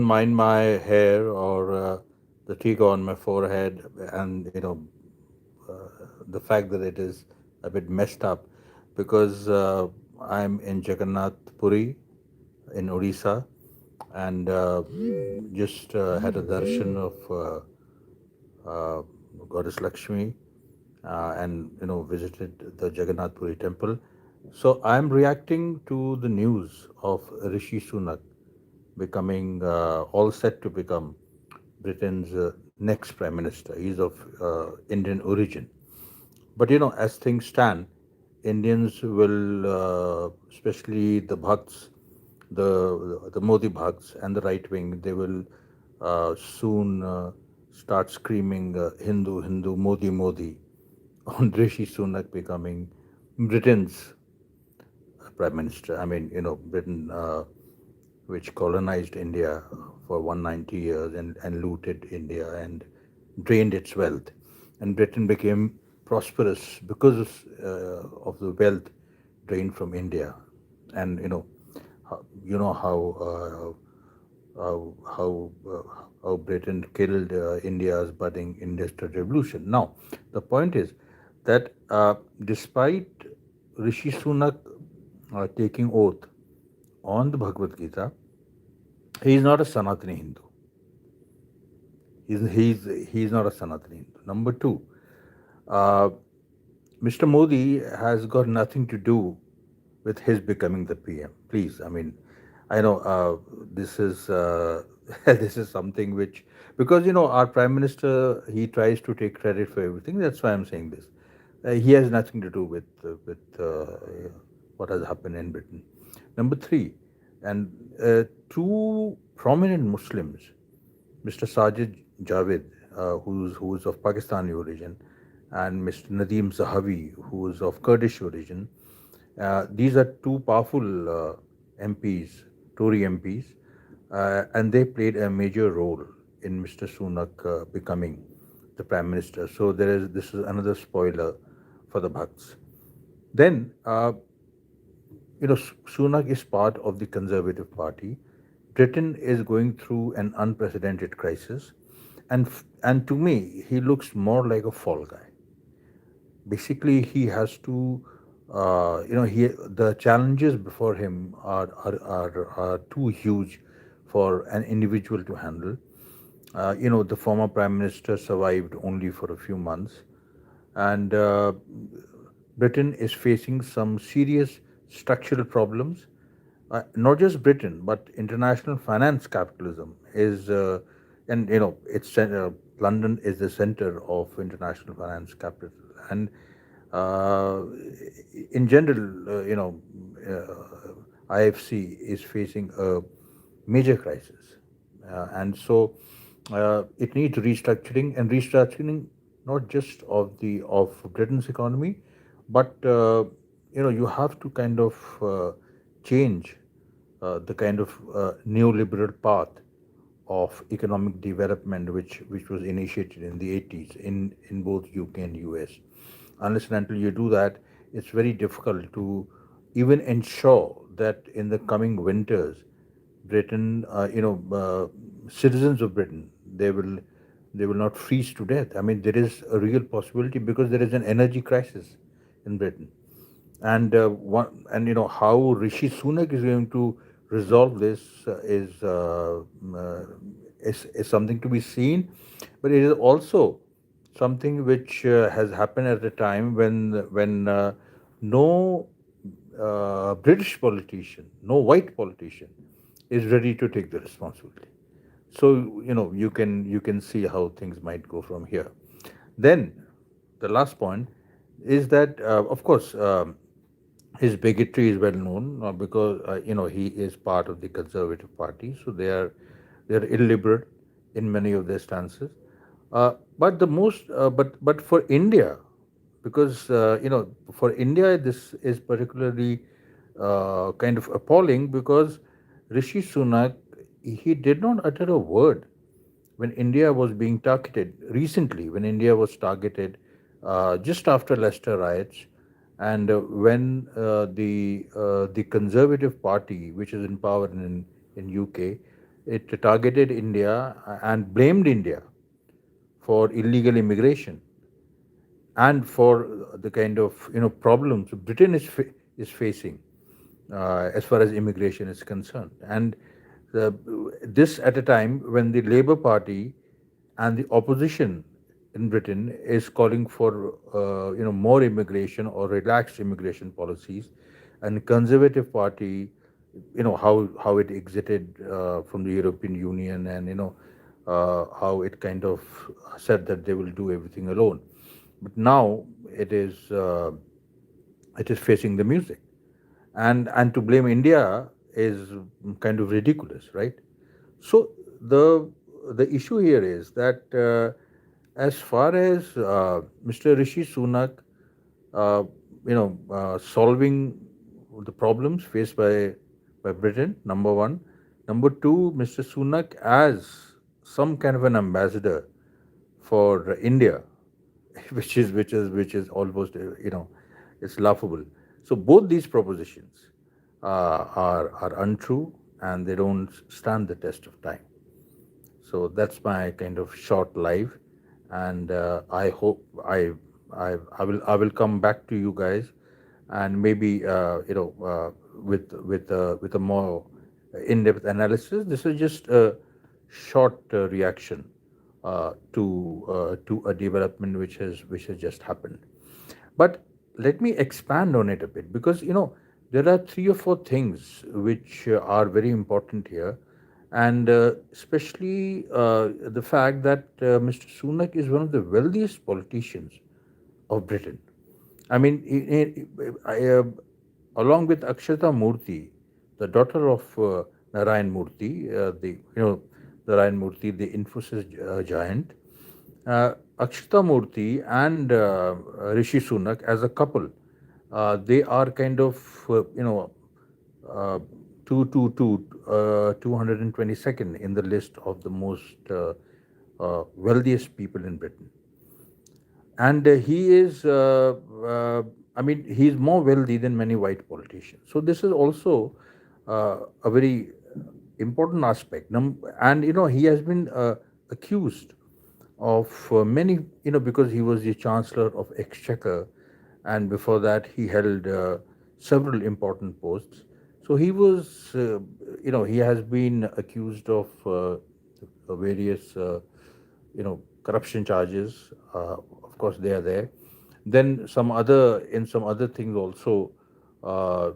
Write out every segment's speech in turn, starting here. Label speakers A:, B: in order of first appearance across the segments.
A: mind my hair or the tick on my forehead, and the fact that it is a bit messed up because I'm in Jagannath Puri in Odisha, and just had a darshan of uh, Goddess Lakshmi, and visited the Jagannath Puri temple. So I'm reacting to the news of Rishi Sunak becoming all set to become Britain's next prime minister. He's of Indian origin. But as things stand, Indians will, especially the Bhakts, the Modi Bhakts and the right wing, they will soon start screaming Hindu, Hindu, Modi, Modi on Rishi Sunak becoming Britain's prime minister. I mean, Britain, which colonized India for 190 years and looted India and drained its wealth. And Britain became prosperous because of the wealth drained from India. And how Britain killed India's budding industrial revolution. Now, the point is that despite Rishi Sunak taking oath on the Bhagavad Gita, he is not a Sanatani Hindu. He's not a Sanatani Hindu. Number two, uh, Mr. Modi has got nothing to do with his becoming the PM. Please, I mean, I know this is this is something which, because our Prime Minister, he tries to take credit for everything. That's why I'm saying this. He has nothing to do with what has happened in Britain. Number three, and two prominent Muslims, Mr. Sajid Javed, who's of Pakistani origin, and Mr. Nadeem Zahawi, who is of Kurdish origin. These are two powerful MPs, Tory MPs, and they played a major role in Mr. Sunak becoming the prime minister. So this is another spoiler for the Bhakts. Then Sunak is part of the Conservative Party. Britain is going through an unprecedented crisis, and to me, he looks more like a fall guy. Basically, he has to, he the challenges before him are too huge for an individual to handle. The former prime minister survived only for a few months, and Britain is facing some serious structural problems. Not just Britain, but international finance capitalism is, and London is the center of international finance capital, and uh, in general, IFC is facing a major crisis, and so it needs restructuring, and restructuring not just of Britain's economy, but you have to kind of change the kind of neoliberal path of economic development which was initiated in the 80s in both UK and US. Unless and until you do that, it's very difficult to even ensure that in the coming winters, Britain, citizens of Britain, they will not freeze to death. I mean, there is a real possibility because there is an energy crisis in Britain, and how Rishi Sunak is going to resolve this is something to be seen, but it is also something which has happened at a time when no British politician, no white politician, is ready to take the responsibility. So you can see how things might go from here. Then the last point is that of course his bigotry is well known because he is part of the Conservative Party, so they are illiberal in many of their stances. But the most but for India, because for India this is particularly kind of appalling because Rishi Sunak, he did not utter a word when India was being targeted recently, when India was targeted just after Leicester riots, and when the Conservative Party, which is in power in UK, it targeted India and blamed India for illegal immigration and for the kind of problems Britain is facing as far as immigration is concerned, and the, this at a time when the Labour Party and the opposition in Britain is calling for more immigration or relaxed immigration policies, and Conservative Party, how it exited from the European Union, and how it kind of said that they will do everything alone, but now it is uh, it is facing the music, and to blame India is kind of ridiculous, right? So the issue here is that as far as Mr. Rishi Sunak, uh, solving the problems faced by Britain, number one. Number two, Mr. Sunak as some kind of an ambassador for India, which is almost it's laughable. So both these propositions are untrue, and they don't stand the test of time. So that's my kind of short live, and I hope I will come back to you guys, and maybe with a more in-depth analysis. This is just a short reaction to a development which has just happened. But let me expand on it a bit, because there are three or four things which are very important here, and especially the fact that Mr. Sunak is one of the wealthiest politicians of Britain. I mean, along with Akshata Murthy, the daughter of Narayan Murthy, Narayan Murthy, the Infosys giant, Akshata Murthy and Rishi Sunak as a couple, they are kind of uh, 222 222nd in the list of the most wealthiest people in Britain, and he is I mean, he is more wealthy than many white politicians. So this is also a very important aspect. And he has been accused of many, because he was the chancellor of Exchequer, and before that he held several important posts. So he was he has been accused of various corruption charges. Of course, they are there. Then some other things also. Uh,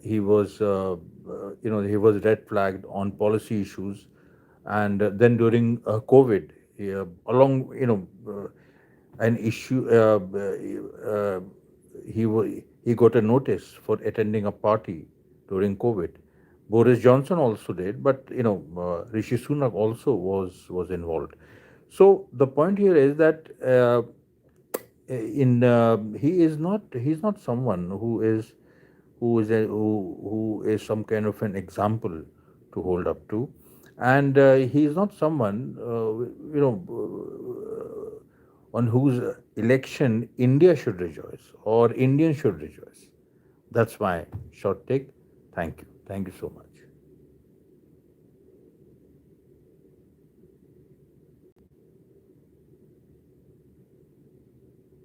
A: he was he was red flagged on policy issues, and then during COVID, along an issue. He got a notice for attending a party during COVID. Boris Johnson also did, but Rishi Sunak also was involved. So the point here is that in he's not someone who is some kind of an example to hold up to, and he is not someone on whose election India should rejoice or Indians should rejoice. That's my short take. Thank you. Thank you so much.